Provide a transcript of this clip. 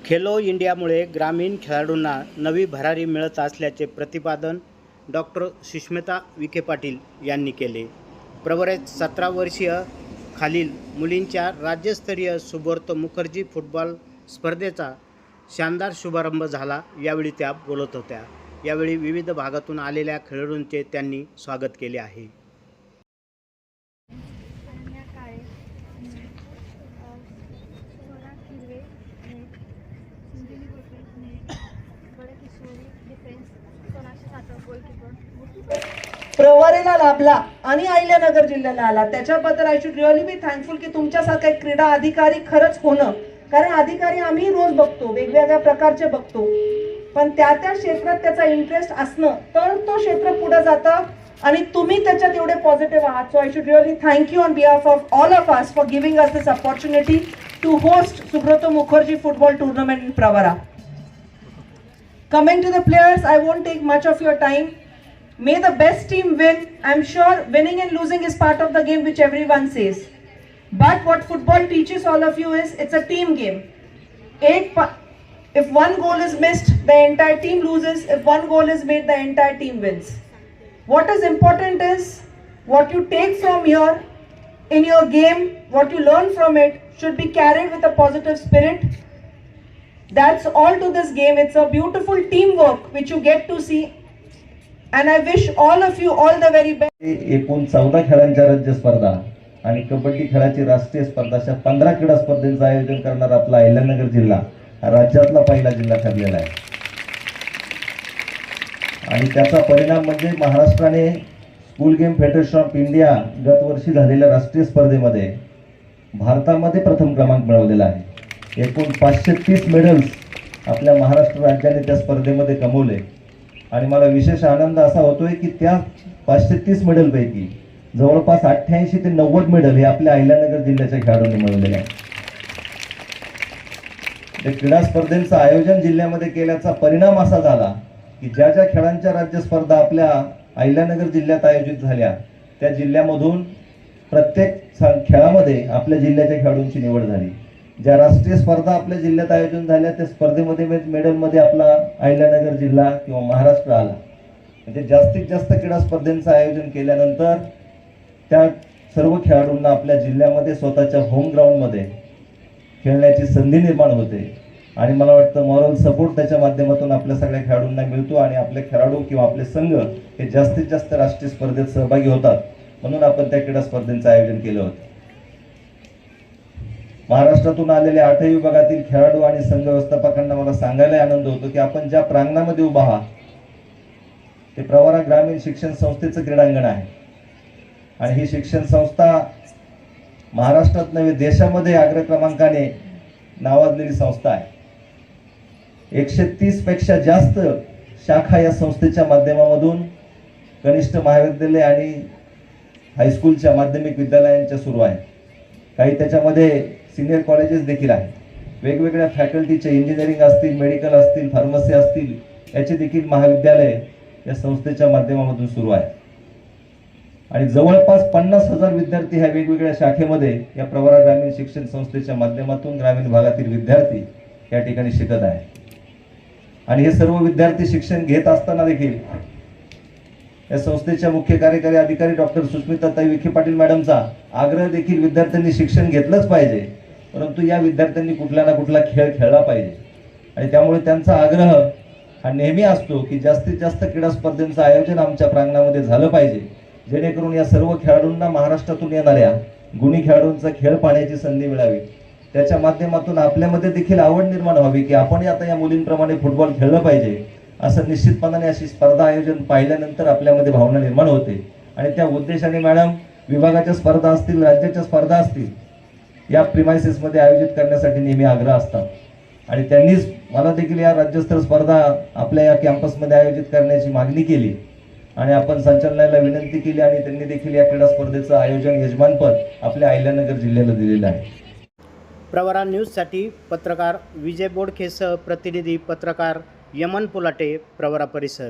खेलो इंडियामुळे ग्रामीण खेळाडूंना नवी भरारी मिळत असल्याचे प्रतिपादन डॉक्टर सुष्मिता विखे पाटील यांनी केले। प्रवरेत 17 वर्षीय खालील मुलींच्या राज्यस्तरीय सुब्रतो मुखर्जी फुटबॉल स्पर्धेचा शानदार शुभारंभ झाला। यावेळी त्या बोलत होत्या। यावेळी विविध भागातून आलेल्या खेळाडूंचे त्यांनी स्वागत केले आहे। प्रवरेला लाभला आणि अहिल्यानगर जिल्ह्याला आला, त्याच्याबद्दल I should really be thankful की तुमच्यासारखे क्रीडा अधिकारी खरंच होणं। कारण अधिकारी आम्ही रोज बघतो, वेगवेगळ्या प्रकारचे बघतो, पण त्या क्षेत्रात त्याचा इंटरेस्ट असणं तर तो क्षेत्र पुढे जातं आणि तुम्ही त्याच्यात एवढे पॉझिटिव्ह आहात। So I should really thank you on behalf of all of us for giving us this opportunity to host Subroto Mukherjee football tournament in Pravara. Coming to the players, I won't take much of your time. May the best team win. I'm sure winning and losing is part of the game, which everyone says. But what football teaches all of you is it's a team game. If one goal is missed, the entire team loses. If one goal is made, the entire team wins. What is important is what you take from here in your game, what you learn from it should be carried with a positive spirit. That's all to this game. It's a beautiful teamwork which you get to see. And I wish all of you all the very best. एकूण 14 खेळांच्या राज्य स्पर्धा आणि कबड्डी खेळाची राष्ट्रीय स्पर्धा अशा 15 क्रीडा स्पर्धेचं आयोजन करणारा आपला अहिल्यानगर जिल्हा हा राज्यातला पहिला जिल्हा ठरलेला आहे। आणि त्याचा परिणाम म्हणजे महाराष्ट्राने school game federation of India गत वर्षी झालेल्या राष्ट्रीय स्पर्धेमध्ये भारतामध्ये प्रथम क्रमांक मिळवलेला आहे। एकूण 530 मेडल्स आपल्या महाराष्ट्र राज्याने त्या स्पर्धेमध्ये कमवले आणि मला विशेष आनंद असा होतोय की त्या 530 मेडलपैकी जवळपास 88 ते 90 मेडल हे आपल्या अहिल्यानगर जिल्ह्याच्या खेळाडूंनी मिळवलेले आहेत। त्या क्रीडा स्पर्धेचं आयोजन जिल्ह्यामध्ये केल्याचा परिणाम असा झाला की ज्या ज्या खेळांच्या राज्य स्पर्धा आपल्या अहिल्यानगर जिल्ह्यात आयोजित झाल्या त्या जिल्ह्यामधून प्रत्येक खेळामध्ये आपल्या जिल्ह्याच्या खेळाडूंची निवड झाली। ज्या राष्ट्रीय स्पर्धा आपल्या जिल्ह्यात आयोजन झाल्या त्या स्पर्धेमध्ये मेडलमध्ये आपला अहिल्यानगर जिल्हा किंवा महाराष्ट्र आला। म्हणजे जास्तीत जास्त क्रीडा स्पर्धेचं आयोजन केल्यानंतर त्या सर्व खेळाडूंना आपल्या जिल्ह्यामध्ये स्वतःच्या होम ग्राउंडमध्ये खेळण्याची संधी निर्माण होते आणि मला वाटतं मॉरल सपोर्ट त्याच्या माध्यमातून आपल्या सगळ्या खेळाडूंना मिळतो आणि आपले खेळाडू किंवा आपले संघ हे जास्तीत जास्त राष्ट्रीय स्पर्धेत सहभागी होतात। म्हणून आपण त्या क्रीडा स्पर्धेचं आयोजन केलं होतं। महाराष्ट्रातून आलेल्या 8ही विभागातील खेळाडू आणि संघ व्यवस्थापकांना मला सांगायला आनंद होतो की आपण ज्या प्रांगणामध्ये उभा आहात ते प्रवरा ग्रामीण शिक्षण संस्थेचं क्रीडांगण आहे आणि ही शिक्षण संस्था महाराष्ट्रात नव्हे देशामध्ये अग्र क्रमांकाने नावाजलेली संस्था आहे। 130 पेक्षा जास्त शाखा या संस्थेच्या माध्यमामधून कनिष्ठ महाविद्यालय आणि हायस्कूलच्या माध्यमिक विद्यालयांच्या सुरू आहेत। काही त्याच्यामध्ये सिनियर कॉलेजेस देखील आहेत। वेगवेगळ्या फॅकल्टीचे इंजिनिअरिंग असतील, मेडिकल असतील, फार्मसी असतील याचे देखील महाविद्यालय या संस्थेच्या माध्यमामधून सुरू आहे आणि जवळपास 50,000 विद्यार्थी ह्या वेगवेगळ्या शाखेमध्ये या प्रवरा ग्रामीण शिक्षण संस्थेच्या माध्यमातून ग्रामीण भागातील विद्यार्थी या ठिकाणी शिकत आहेत। आणि हे सर्व विद्यार्थी शिक्षण घेत असताना देखील या संस्थेच्या मुख्य कार्यकारी अधिकारी डॉक्टर सुष्मिता विखे पाटील मॅडमचा आग्रह देखील विद्यार्थ्यांनी शिक्षण घेतलंच पाहिजे, परंतु या विद्यार्थ्यांनी कुठला ना कुठला खेळ खेळला पाहिजे आणि त्यामुळे त्यांचा आग्रह हा नेहमी असतो की जास्तीत जास्त क्रीडा स्पर्धेचं आयोजन आमच्या प्रांगणामध्ये झालं पाहिजे, जेणेकरून या सर्व खेळाडूंना महाराष्ट्रातून येणाऱ्या गुणी खेळाडूंचा खेळ पाहण्याची संधी मिळावी। त्याच्या माध्यमातून आपल्यामध्ये देखील आवड निर्माण व्हावी की आपण आता या मुलींप्रमाणे फुटबॉल खेळलं पाहिजे, असं निश्चितपणाने अशी स्पर्धा आयोजन पाहिल्यानंतर आपल्यामध्ये भावना निर्माण होते आणि त्या उद्देशाने मॅडम विभागाच्या स्पर्धा असतील, राज्याच्या स्पर्धा असतील या प्रिमायसेसमध्ये आयोजित करण्यासाठी नेहमी आग्रह असतात आणि त्यांनीच मला देखील या राज्यस्तरीय स्पर्धा आपल्या या कॅम्पसमध्ये आयोजित करण्याची मागणी केली आणि आपण संचालनालयाला विनंती केली आणि त्यांनी देखील या क्रीडा स्पर्धेचं आयोजन यजमानपद आपल्या अहिल्यानगर जिल्ह्याला दिलेलं आहे। प्रवरा न्यूजसाठी पत्रकार विजय बोडखेसह प्रतिनिधी पत्रकार यमन पुलाटे, प्रवरा परिसर।